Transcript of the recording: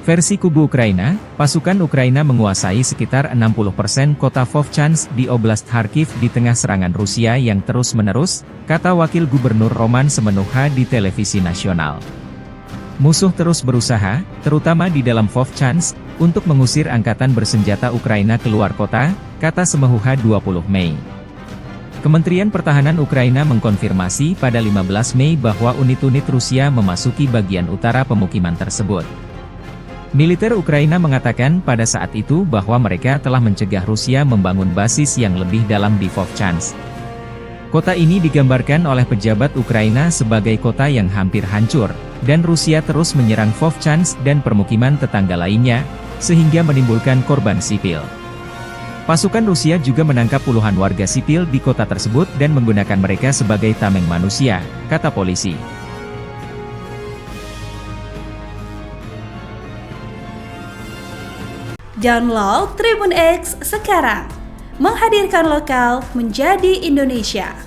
Versi kubu Ukraina, pasukan Ukraina menguasai sekitar 60% kota Vovchansk di Oblast Kharkiv di tengah serangan Rusia yang terus-menerus, kata Wakil Gubernur Roman Semenuha di televisi nasional. Musuh terus berusaha, terutama di dalam Vovchansk, untuk mengusir angkatan bersenjata Ukraina keluar kota, kata Semenuha 20 Mei. Kementerian Pertahanan Ukraina mengkonfirmasi pada 15 Mei bahwa unit-unit Rusia memasuki bagian utara pemukiman tersebut. Militer Ukraina mengatakan pada saat itu bahwa mereka telah mencegah Rusia membangun basis yang lebih dalam di Vovchansk. Kota ini digambarkan oleh pejabat Ukraina sebagai kota yang hampir hancur, dan Rusia terus menyerang Vovchansk dan permukiman tetangga lainnya, sehingga menimbulkan korban sipil. Pasukan Rusia juga menangkap puluhan warga sipil di kota tersebut dan menggunakan mereka sebagai tameng manusia, kata polisi. Download Tribun X sekarang, menghadirkan lokal menjadi Indonesia.